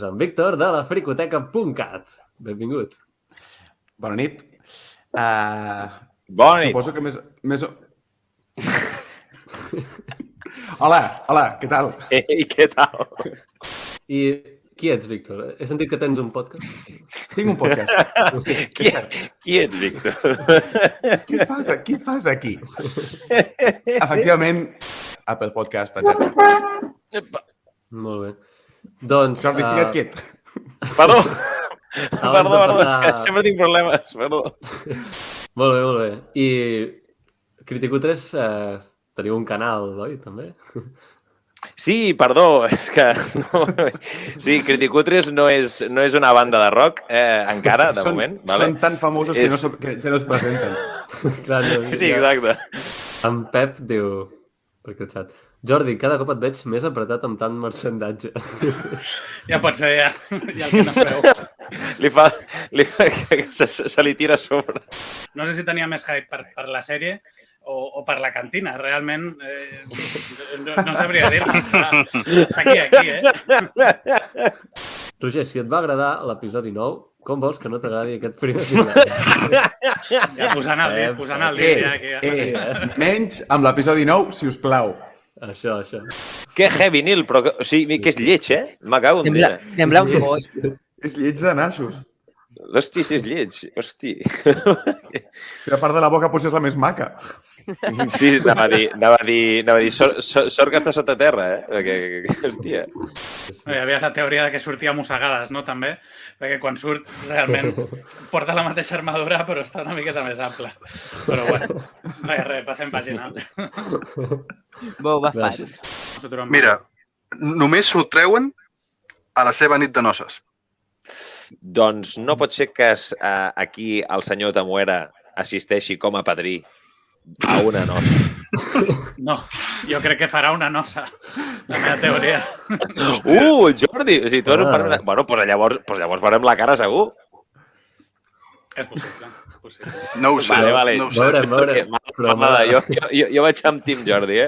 és en Víctor de la fricoteca.cat. Benvingut. Bona nit. Bona nit. Suposo que més... Hola, què tal? Ei, què tal? I qui ets, Víctor? He sentit que tens un podcast. Tinc un podcast. Qui ets, Víctor? Què fas aquí? Efectivament, Apple Podcast, etc. Molt bé. Doncs... Jordi, estiguet quiet. Perdó, passar... és que sempre tinc problemes, perdó. Molt bé. I Critico3 teniu un canal, oi, també? Sí, perdó, és que... Sí, Critico3 no és una banda de rock, encara, de moment. Són tan famosos que ja no es presenten. Clar, no, Sí, exacte. En Pep diu, perquè el xat, Jordi, cada cop et veig més apretat amb tant marxandatge. Ja pot ser, ja el que no feu. Se li tira a sobre. No sé si tenia més hype per la sèrie o per la cantina. Realment no sabria dir-me. Està aquí, Roger, si et va agradar l'episodi 9, com vols que no t'agradi aquest primer episodi? Ja posant el dit. Menys amb l'episodi 9, si us plau. Això. Que heavy, Nil, però o sigui, que és lleig, Me cago en dia. Sembla un foix. És lleig de nassos. Hosti, si és lleig, hosti. Si la part de la boca potser és la més maca. Sí, anava a dir, sort que està sota terra, Perquè, hòstia. Hi havia la teoria de que sortia mossegades, no, també? Perquè quan surt, realment, porta la mateixa armadura, però està una miqueta més ample. Però, bueno, res, passem pàgina. Bo, va fat. Mira, només s'ho treuen a la seva nit de noces. Doncs no pot ser que aquí el senyor Tamuera assisteixi com a padrí a una nosa. No, jo crec que farà una nosa, la meva teoria. Jordi! O sigui, tu has un pare... Bueno, doncs llavors veurem la cara segur. És possible. No ho sé. Vale. No ho sé. Veurem. Jo vaig amb Team Jordi,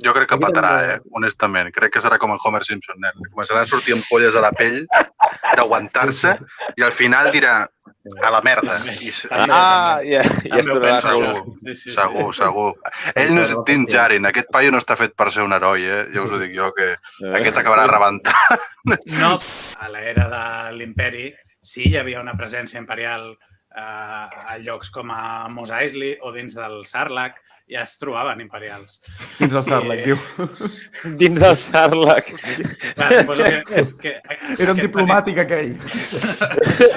Jo crec que patarà, honestament. Crec que serà com en Homer Simpson. Començaran a sortir ampolles a la pell d'aguantar-se i al final dirà a la merda. Ja estarà Segur. Ell no és Din Djarin. Aquest paio no està fet per ser un heroi, Ja us ho dic jo, que aquest acabarà rebentant. No, a l'era de l'imperi sí hi havia una presència imperial a llocs com a Mos Eisley o dins del Sarlacc, ja es trobaven imperials. Dins del Sarlacc, diu. Dins del Sarlacc. Clar, suposo que Era un diplomàtic, aquell.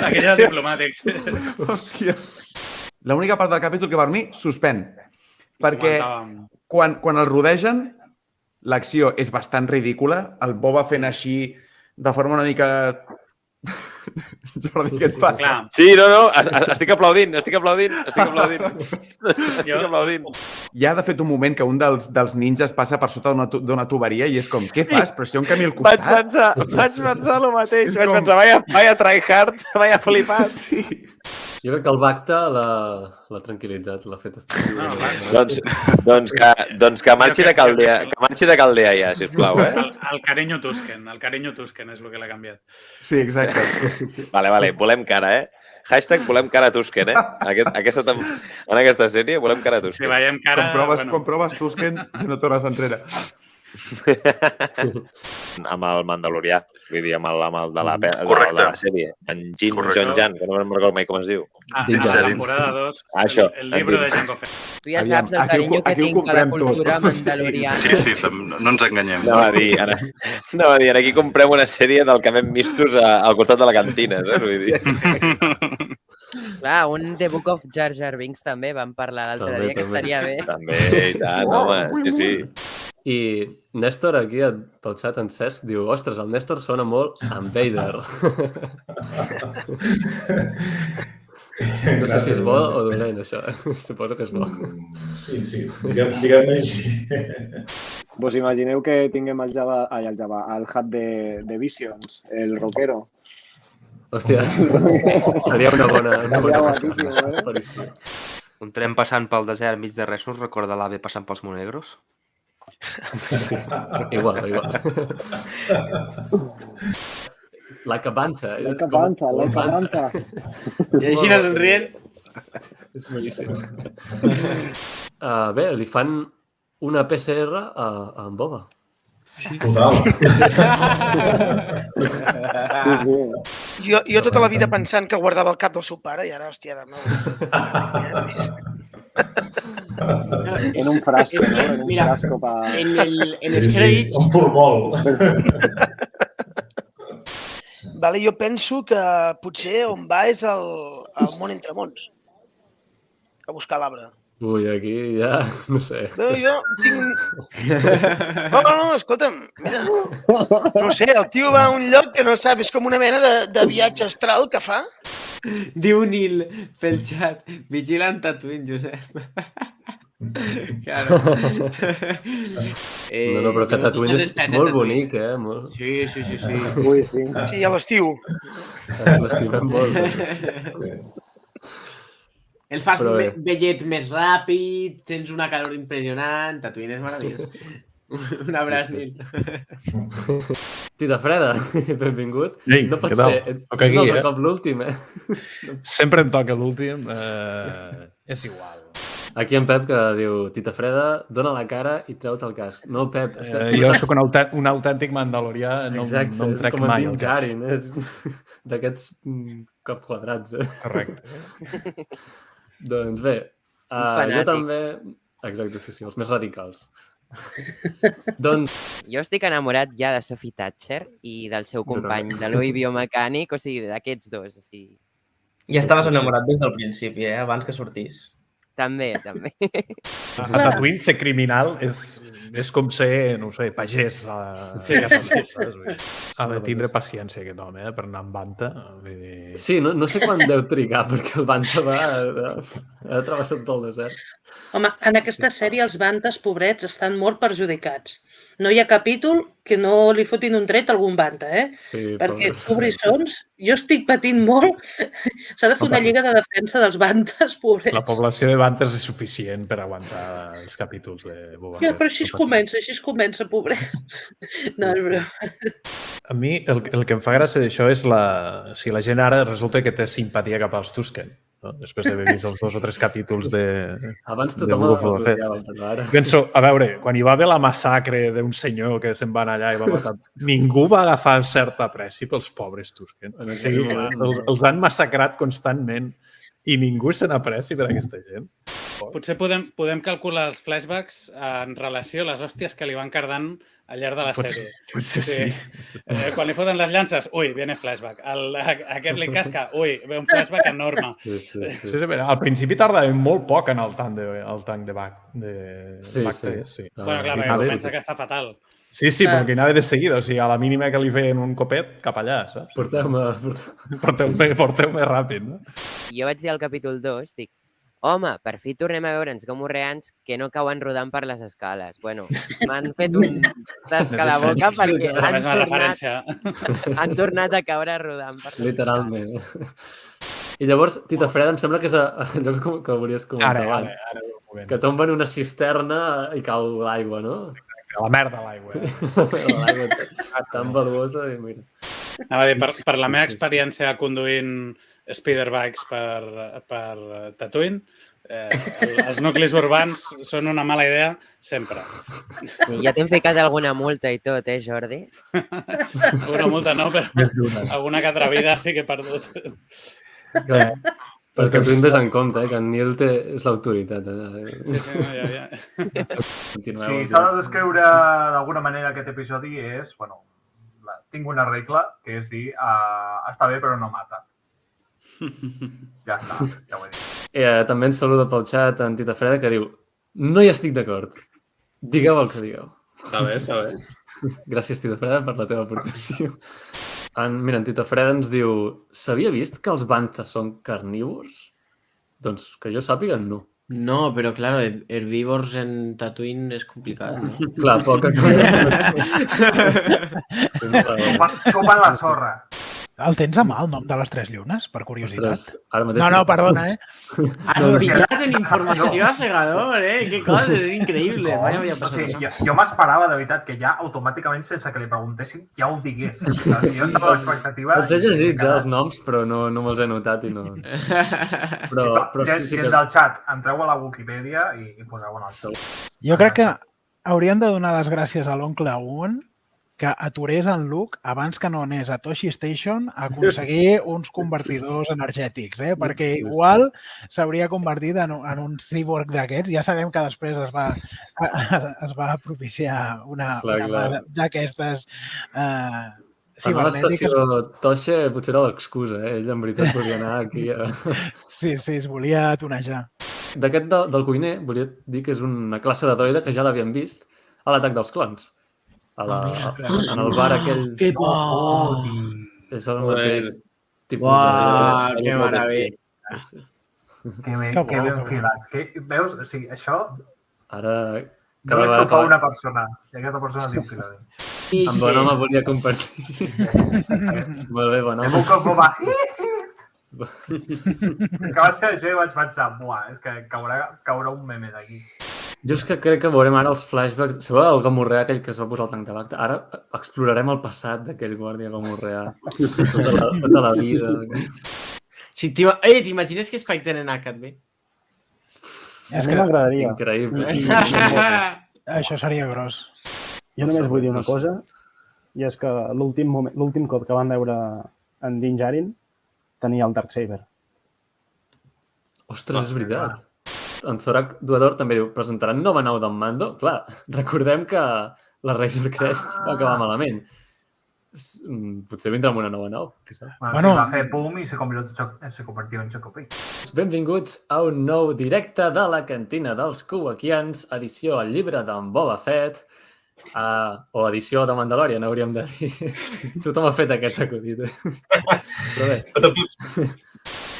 Aquell era diplomàtic. Hòstia. L'única part del capítol que per mi suspèn. Perquè quan el rodegen, l'acció és bastant ridícula. El Boba fent així de forma una mica... Jordi, què et passa? Sí, no, estic aplaudint. Hi ha, de fet, un moment que un dels ninjas passa per sota d'una tuberia i és com, què fas? Però si hi ha un camí al costat. Vaig pensar el mateix. Vaig pensar, vaya tryhard, vaya flipat. Sí. Jo crec que el Bacta l'ha tranquil·litzat, l'ha fet estar. Doncs que marxi de Caldea ja, sisplau, El carinyo Tusken és el que l'ha canviat. Sí, exacte. Vale, volem cara, Hashtag volem cara Tusken, En aquesta sèrie volem cara Tusken. Si veiem cara... Quan proves Tusken, ja no tornes enrere. Amb el Mandalorià, vull dir, amb el de la sèrie. En John Jan, que no me'n recordo mai com es diu. La temporada 2, el llibre de Jango Fett. Tu ja saps el carinyo que tinc a la cultura mandaloriana. Sí, no ens enganyem. Anava a dir, aquí comprem una sèrie del que hem vistos al costat de la cantina, saps? Vull dir... Clar, un The Book of Jar Jar Binks també vam parlar l'altre dia, que estaria bé. També, i tant, home, sí. I Néstor, aquí pel xat en Cesc, diu, ostres, el Néstor sona molt en Vader. No sé si és bo o dolent, això. Suposo que és bo. Sí, diguem-ne així. Vos imagineu que tinguem el hub de Visions, el rockero. Hòstia, seria una bona aparició. Un tren passant pel desert mig de res us recorda l'AVE passant pels Monegros? Sí, igual. Like a bantha. Like a bantha. I així no somrient. És boníssim. Bé, li fan una PCR a en Boba. Total. Jo tota la vida pensant que guardava el cap del seu pare i ara, hòstia, no. En un frasco, ¿no? En un Mira, frasco en els crèdits... Un formol. Vale, jo penso que potser on va és al món entre mons. A buscar l'arbre. Ui, aquí ja... no sé. No, jo tinc... No, escolta'm, mira. No sé, el tio va a un lloc que no sap, és com una mena de viatge astral que fa. Diu Nil pel xat, vigilant Tatooine, Josep. Claro. No, però que Tatooine és molt bonic, Molt... Sí. Ui, sí. Sí, a l'estiu. L'estimem molt. El fas Però bé. vellet més ràpid, tens una calor impressionant, Tatooine és meravellós. Un abraç, Nil. Tita Freda, benvingut. Ei, No pot què tal? ser, ets Toca aquí, un altre eh? cop l'últim, Sempre em toca l'últim. És igual. Aquí en Pep que diu, Tita Freda, dona la cara i treu-te el casc. No, Pep, és que... Jo sóc un autèntic mandalorià, no em trec com en mai Din el casc. Djarin, és d'aquests cop quadrats. Correcte. Doncs bé, jo fanàtics. també... Exacte, sí, els més radicals. Doncs... Jo estic enamorat ja de Sophie Thatcher i del seu company, de l'Oi biomecànic, o sigui, d'aquests dos. O sigui... Ja estaves enamorat des del principi, abans que sortís. També. A Tatooine ser criminal és com ser, no ho sé, pagès. Sí. Ha de tindre paciència aquest home, per anar amb Banta. Sí, no sé quan deu trigar, perquè el Banta ha travessat tot el desert. Home, en aquesta sèrie els bantes, pobrets, estan molt perjudicats. No hi ha capítol que no li fotin un tret a algun banta, Sí, perquè tu brissons, jo estic patint molt. S'ha de fer una lliga de defensa dels bantes, pobrets. La població de Bantes és suficient per aguantar els capítols de Boba Fett. Ja, però així es comença, pobret. No, és broma. A mi el que em fa gràcia d'això és si la gent ara resulta que té simpatia cap als Tusken, no? Després d'haver vist els 2 o 3 capítols de Abans tothom Boba els Fett. odiava, però ara... Penso, a veure, quan hi va haver la massacre d'un senyor que se'n va anar allà i va matar, ningú va agafar certa pressi pels pobres Tusken. O sigui, els han massacrat constantment i ningú se n'apressi per aquesta gent. Potser podem calcular els flashbacks en relació a les hòsties que li van cardant al llarg de la sèrie. Potser sí. Quan li foten les llances, ui, viene flashback. Aquest li casca, ui, ve un flashback enorme. Sí, al principi tardava molt poc en el tanc de Bac. Sí. Bueno, clar, perquè pensa que està fatal. Sí, però que anava de seguida. O sigui, a la mínima que li feien un copet, cap allà, saps? Porteu-me ràpid, no? Jo vaig dir al capítol 2, dic, home, per fi tornem a veure'ns com orreans que no cauen rodant per les escales. Bueno, m'han fet un tasc a la boca perquè han tornat a caure rodant per les escales. Literalment. I llavors, Tita Freda, em sembla que és allò que volies comentar abans. Que tomben una cisterna i cau l'aigua, no? La merda a l'aigua. L'aigua tan valuosa i mira. Anava a dir, per la meva experiència conduint speederbikes per Tatooine, els nuclis urbans són una mala idea sempre. Sí, ja t'hem ficat alguna multa i tot, Jordi? Una multa no, però alguna que altra vida sí que he perdut. Perquè tu en ves en compte, que en Nil és l'autoritat. Sí, ja. Si s'ha de descriure d'alguna manera aquest episodi és, bueno, tinc una regla, que és dir, està bé però no mata. Ja està, ja ho he dit. També ens saluda pel xat en Tita Freda que diu no hi estic d'acord. Digueu el que digueu. Està bé. Gràcies, Tita Freda, per la teva aportació. Mira, en Tita Freda ens diu s'havia vist que els banthas són carnívors? Doncs que jo sàpiga, no. No, però, claro, herbívors en Tatooine és complicat. No? Clar, poca cosa. Sopen la sorra. El tens a mà, el nom de les 3 llunes, per curiositat? Ostres, ara mateix... No, perdona, Has pillat en informació a Segador, Que cosa, és increïble. Mai havia passat això. Jo m'esperava, de veritat, que ja automàticament, sense que li preguntessin, ja ho digués. Jo estava a l'expectativa... Els he llegit, els noms, però no me'ls he notat i no... Però sí que... Des del xat, entreu a la Wikipedia i poseu en el seu. Jo crec que haurien de donar les gràcies a l'oncle Owen que aturés en Luke abans que no anés a Toshi Station a aconseguir uns convertidors energètics, perquè igual s'hauria convertit en un cyborg d'aquests. Ja sabem que després es va propiciar una d'aquestes cibernètiques. A l'estació Toshi potser era l'excusa, ell en veritat volia anar aquí a... Sí, es volia tonejar. D'aquest del cuiner, volia dir que és una classe de droide que ja l'havíem vist a l'Atac dels Clons. En el bar aquell... Que por! És el mateix tipus de... Que meravella! Que ben filat. Veus? O sigui, això... Ara... Només t'ho fa una persona. I aquesta persona diu filat. En bon home volia compartir. Molt bé, bon home. Hem un cop va... És que va ser això i vaig pensar, és que caurà un meme d'aquí. Jo és que crec que veurem ara els flashbacks. Sabeu el gamorreà aquell que es va posar al tanc de l'acte? Ara explorarem el passat d'aquell guàrdia gamorreà. Tota la vida. Sí, t'imagines que Spike tenen a Catbe? És que m'agradaria. Increïble. Això seria gros. Jo només vull dir una cosa, i és que l'últim cop que vam veure en Din Djarin tenia el Darksaber. Ostres, és veritat. En Zorak Duador també diu, presentaran nova nau d'en Mando? Clar, recordem que la Razor Crest va acabar malament. Potser vindrà amb una nova nau. Bueno, va fer boom i se convertia en Chocopí. Benvinguts a un nou directe de la cantina dels Kowakians, edició al llibre d'en Boba Fett, o edició de Mandalorian, hauríem de dir. Tothom ha fet aquest acudit. Però bé.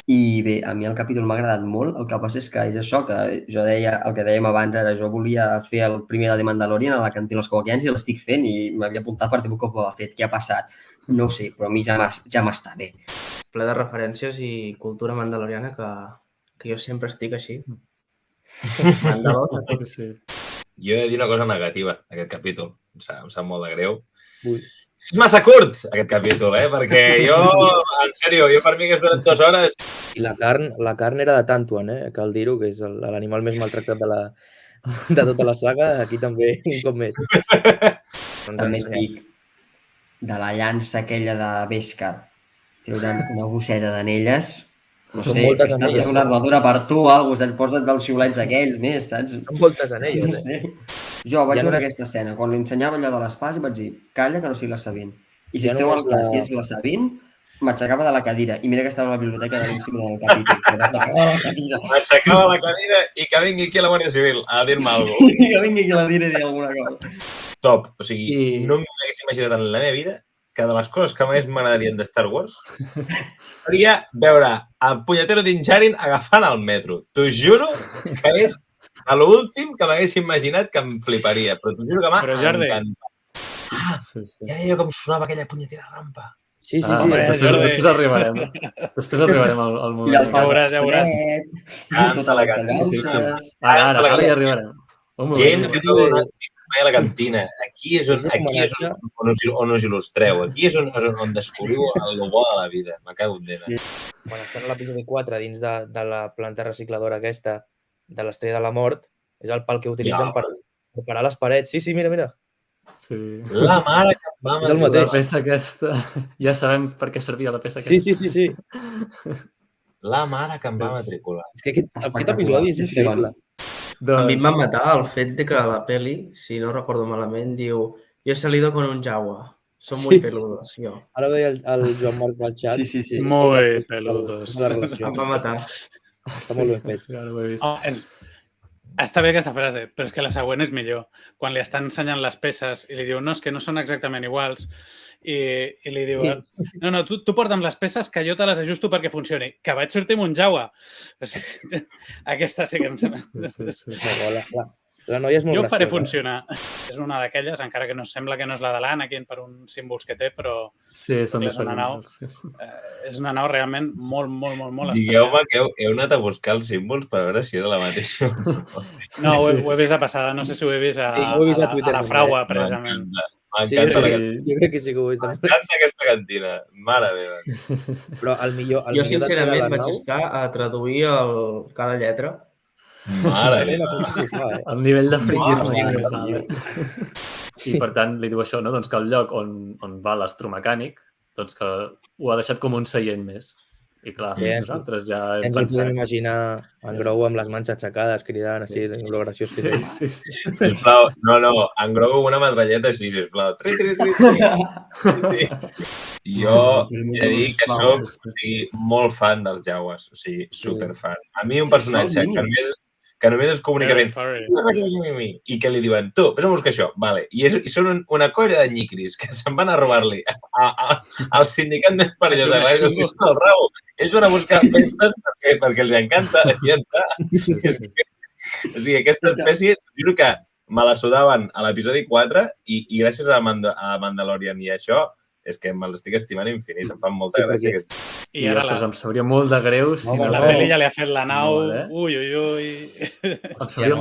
I bé, a mi el capítol m'ha agradat molt, el que passa és que és això, que jo deia, el que dèiem abans era, jo volia fer el primer de Mandalorian a la cantina dels Kowakians i l'estic fent i m'havia apuntat per dir com ho ha fet, què ha passat, no ho sé, però a mi ja m'està bé. Ple de referències i cultura mandaloriana que jo sempre estic així. Mandalorian. Jo he de dir una cosa negativa d'aquest capítol, em sap molt de greu. És massa curt, aquest capítol, perquè jo, en sèrio, per mi que és durant 2 hores... I la carn era de Tantuan, cal dir-ho, que és l'animal més maltractat de tota la saga, aquí també un cop més. També et dic, de la llança aquella de Beskar, treuran una bosseta d'anelles, no sé, que està fent una armadura per tu o alguna cosa, et poses dels xiulets aquells més, saps? Són moltes anelles, No sé. Jo vaig veure aquesta escena, quan li ensenyava allò de l'espasa i vaig dir, calla que no sigui la Sabine. I si es treu el cas que és la Sabine, m'aixecava de la cadira. I mira que estava a la biblioteca de l'insigne del capítol. M'aixecava la cadira i que vingui aquí a la Guàrdia Civil a dir-me alguna cosa. Que vingui aquí a la dir i dir alguna cosa. Top. O sigui, no m'hagués imaginat en la meva vida que de les coses que més m'agradarien de Star Wars seria veure el punyetero Din Djarin agafant el metro. T'ho juro que és a l'últim que m'hagués imaginat que em fliparia, però t'ho juro que m'ha encantat. Ja deia com sonava aquella punyetera rampa. Sí. Després arribarem. Després arribarem al moment. I el pas tota la cançó. Ara hi arribarem. Gent que no ha donat mai a la cantina. Aquí és on us il·lustreu. Aquí és on descobriu el bo de la vida. Me cago en Déu. Quan estan a l'episodi 4 dins de la planta recicladora aquesta de l'Estrella de la Mort, és el pal que utilitzen per parar les parets. Sí, mira. Sí. La mare que em va matricular. La peça aquesta... Ja sabem per què servia la peça aquesta. Sí. La mare que em va matricular. És que aquest episodi és increïble. A mi em va matar el fet de que a la peli, si no recordo malament, diu yo he salido con un jaguar. Son muy peludos, jo. Ara ho deia el Joan Marc al xat. Sí. Muy peludos. Em va matar. Està molt ben fet. Ja no ho he vist. Està bé aquesta frase, però és que la següent és millor. Quan li estan ensenyant les peces i li diu, no, és que no són exactament iguals, i li diu, no, tu porta'm les peces que jo te les ajusto perquè funcioni. Que vaig sortir amb un jaua. O sigui, aquesta sí que em sembla... La noia és molt Jo ho faré graciosa. funcionar. És una d'aquelles, encara que no sembla que no és la de l'Anakin per uns símbols que té, però Sí, són és una nau. diferents. És una nau realment molt especial. Digueu-me que heu anat a buscar els símbols per veure si era la mateixa. No, ho he vist de passada. No sé si ho he vist a, Sí, ho he vist a a Twitter la també. fraua, precisament. M'encanta la cantina. Jo crec que sí que ho he vist. M'encanta aquesta cantina. Mare meva. Però el millor... Jo, sincerament, vaig estar a traduir cada lletra. Mare meva. El nivell de friquisme Mare és alt. I per tant li diu això, no? Doncs que el lloc on va l'astromecànic, doncs que ho ha deixat com un seient més. I clar, nosaltres ja hem Ens el podem pensat... imaginar en Grogu amb les mans aixecades, cridant així, lo graciós que és. Sí. Sisplau, no, en Grogu amb una metralleta així, sisplau. Tri. Jo he de dir que soc molt fan dels Jawas, o sigui, superfan. A mi un personatge que només es comunica ben i que li diuen, tu, vés a buscar això, vale. I són una colla de nyicris que se'n van a robar-li al sindicat més perillós de l'aire. Ells van a buscar peces perquè els encanta i ja està. O sigui, aquesta espècie, juro que me la sudaven a l'episodi 4 i gràcies a Mandalorian i això és que me'ls estic estimant infinit, em fan molta gràcia. I ostres, em sabria molt de greu si no... La Peli ja li ha fet la nau, ui. Seria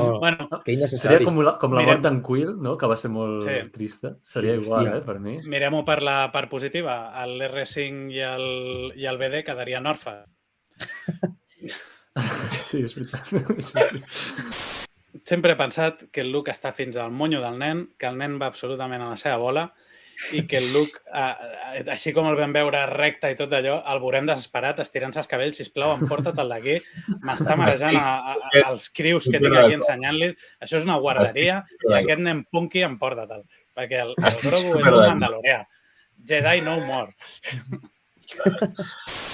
com la mort d'en Quill, no? Que va ser molt trista. Seria igual, per mi. Mirem-ho per la part positiva. L'R5 i el BD quedarien orfes. Sí, és veritat. Sempre he pensat que el Luke està fins al monyo del nen, que el nen va absolutament a la seva bola i que el Luke, així com el vam veure recte i tot allò, el veurem desesperat estirant-se els cabells, sisplau, emporta't-el d'aquí, m'està marejant els crius que tinc aquí ensenyant-li. Això és una guarderia i aquest nen punky emporta-te'l, perquè el Grogu és un mandalorià. Jedi no more.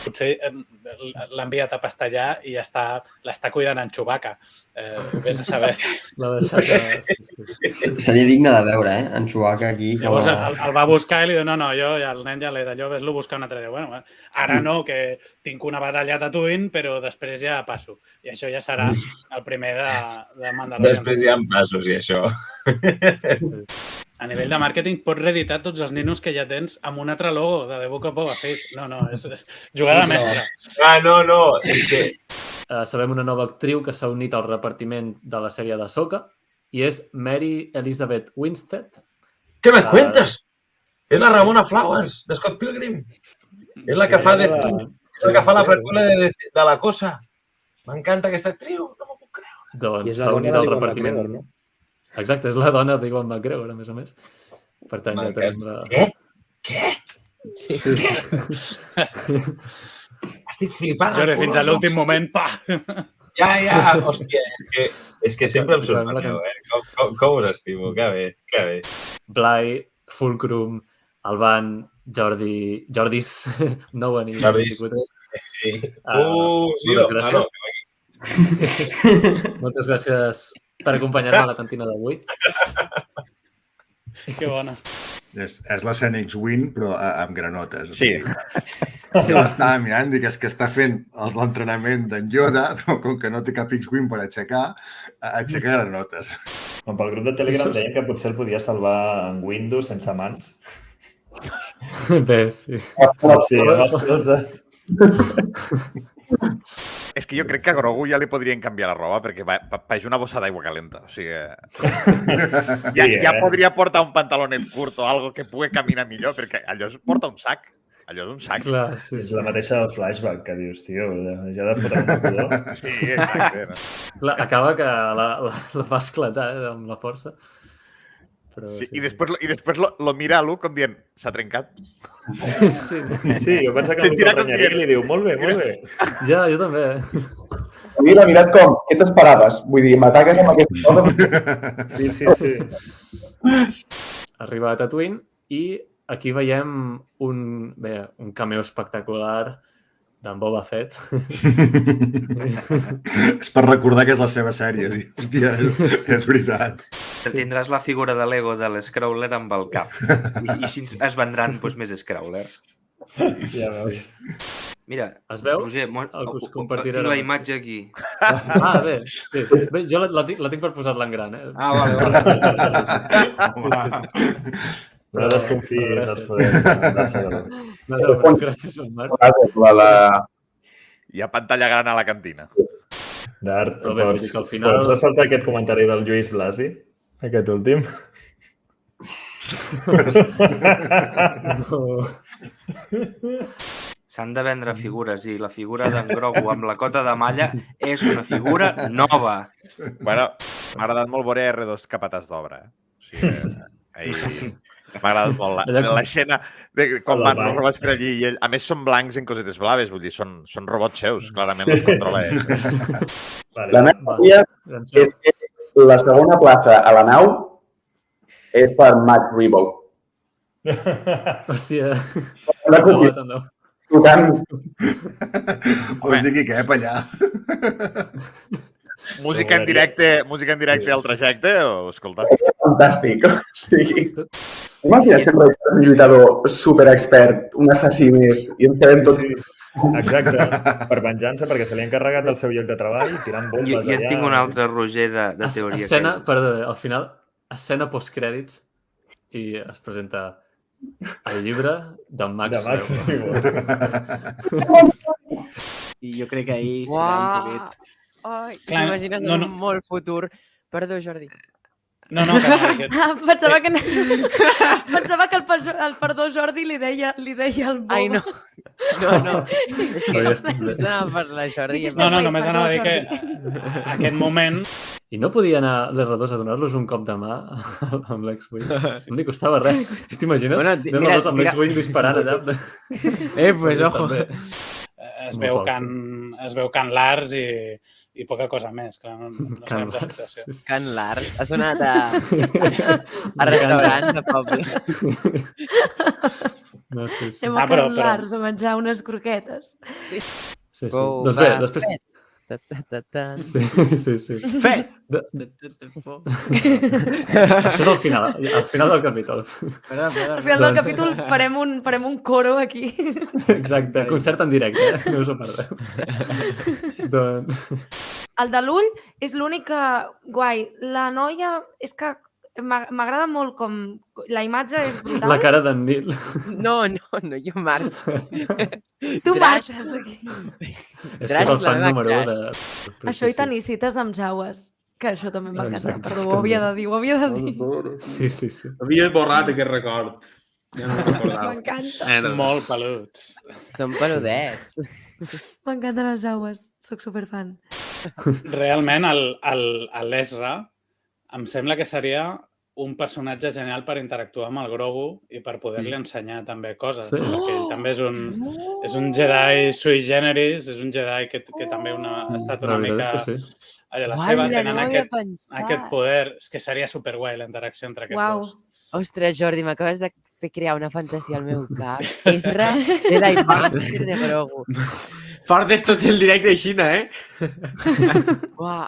Potser l'ha enviat a pastellar i l'està cuidant en Chewbacca. Vés a saber. Seria digne de veure, en Chewbacca aquí. Llavors el va buscar i li diu, no, jo, el nen ja l'he d'allò, ves-lo buscar un altre dia. Bueno, ara no, que tinc una batalla a Tatooine, però després ja passo. I això ja serà el primer de Mandalorian. Després ja em passos i això. A nivell de màrqueting pots reeditar tots els ninos que ja tens amb un altre logo de The Book of Boba Fett. No, és jugada mestra. No, és que... Sabem una nova actriu que s'ha unit al repartiment de la sèrie d'Ahsoka i és Mary Elizabeth Winstead. Què me cuentes? És la Ramona Flowers, de Scott Pilgrim. És la que fa la preqüela de La Cosa. M'encanta aquesta actriu, no m'ho puc creure. Doncs s'ha unit al repartiment. Exacte, és la dona d'Iwan McGregor, a més a més. Per tant, ja tenim la... Què? Sí. Estic flipant. Jordi, fins a l'últim moment, pa! Ja, hòstia, és que sempre em sorpreneu, Com us estimo, que bé. Blai, Fulcrum, Alban, Jordis, Noan i... Jordis. Moltes gràcies. Moltes gràcies per acompanyar-me a la cantina d'avui. Que bona. És la Xenix Win, però amb granotes. Sí. Jo l'estava mirant, dic, és que està fent l'entrenament d'en Yoda, però com que no té cap X-Wing per aixecar granotes. Pel grup de Telegram deien que potser el podia salvar en Windows sense mans. Bé, sí. Sí, amb les coses. És que jo crec que a Grogu ja li podrien canviar la roba perquè paeix una bossa d'aigua calenta. O sigui, ja podria portar un pantalonet curt o algo que pugui caminar millor perquè allò porta un sac. Allò és un sac. Clar, sí. És la mateixa del flashback que dius, tio, ja de fotre un pudor. Sí, exacte. Clar, acaba que la fa esclatar amb la força. Però, sí. I després lo mira a Luke com dient, s'ha trencat. Sí, jo penso que el renyaria i li diu, molt bé. Ja, jo també. A mi l'ha mirat com, què t'esperaves? Vull dir, m'ataques amb aquesta cosa? Sí. Arriba a Tatooine i aquí veiem un cameo espectacular d'en Boba Fett. És per recordar que és la seva sèrie. Hòstia, és veritat. Tindràs la figura de Lego de l'Scrawler amb el cap. I així es vendran més Scrawlers. Ja veus. Mira, Es veu? Roger, El que us tinc compartiré la ara imatge aquí. bé. Sí. Bé, jo la tinc per posar-la en gran, eh? Vale. No desconfiïs dels poders del Salvador. No, gràcies, Marc. Hi ha pantalla gran a la cantina. Dart, Però bé, vull dir que al final- pots ressaltar aquest comentari del Lluís Blasi? Aquest últim? S'han de vendre figures i la figura d'en Grogu amb la cota de malla és una figura nova. Bueno, m'ha agradat molt veure R2 capatàs d'obra. O sigui, m'ha agradat molt l'escena quan van els robots per allí i ell, a més són blancs en cosetes blaves, vull dir, són robots seus, clarament els controla ell. La meva teoria és que la segona plaça a la nau és per Max Rebo. Hòstia. Tocant... Vols dir que cap allà? Música en directe al trajecte o escolta? Fantàstic. O sigui, imagina't que un lluitador superexpert, un assassí més, i ens quedem tots... Exacte, per venjança, perquè se li ha encarregat el seu lloc de treball, tirant bombes allà... Jo en tinc un altre Roger de teoria. Escena, perdó, al final, escena postcrèdits i es presenta el llibre d'en Max Rebo. I jo crec que ahir serà un poquet... Ai, t'imagines en un molt futur. Perdó, Jordi. No, que no. Pensava que el perdó Jordi li deia el Boba. Ai, no. No. És que anava per la Jordi. No, només anava a dir que aquest moment... I no podia anar l'R2 a donar-los un cop de mà amb l'X-Wing. No li costava res. T'imagines? L'R2 amb l'X-Wing disparant allà. Pues ojo. Es veu Can Lars i poca cosa més. Clar, no sabem la situació. Can Lars. Ha sonat a restaurants de poble. No, sí. Anem a Can Lars a menjar unes croquetes. Sí. Doncs bé, després... Sí. Fet! Això és al final del capítol. Al final del capítol farem un coro aquí. Exacte, concert en directe, no us ho perdeu. El de l'ull és l'únic que... Guai, la noia és que m'agrada molt com... La imatge és brutal. La cara d'en Nil. No, jo marxo. Tu marxes d'aquí. És que és el fan número 1 de... Això i tenicites amb jaues. Que això també m'encanta. Perdó, ho havia de dir. Sí. Havia esborrat aquest record. Ja no me'n recordava. M'encanta. Molt peluts. Són peludets. M'encanten les jaues. Soc superfan. Realment, l'Ezra em sembla que seria un personatge genial per interactuar amb el Grogu i per poder-li ensenyar també coses. Sí. Perquè ell també és un Jedi sui generis, és un Jedi que també ha estat una mica... a la seva, tenen aquest poder. És que seria superguai la interacció entre aquests dos. Ostres, Jordi, m'acabes de fer crear una fantasia al meu cap. Ezra, Jedi Master de Grogu. Portes tot el directe de Xina, Va.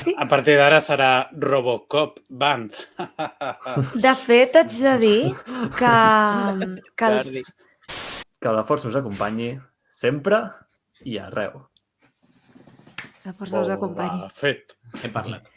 A partir d'ara serà Robocop Band. De fet, haig de dir que la força us acompanyi sempre i arreu. La força us acompanyi. Fet. He parlat.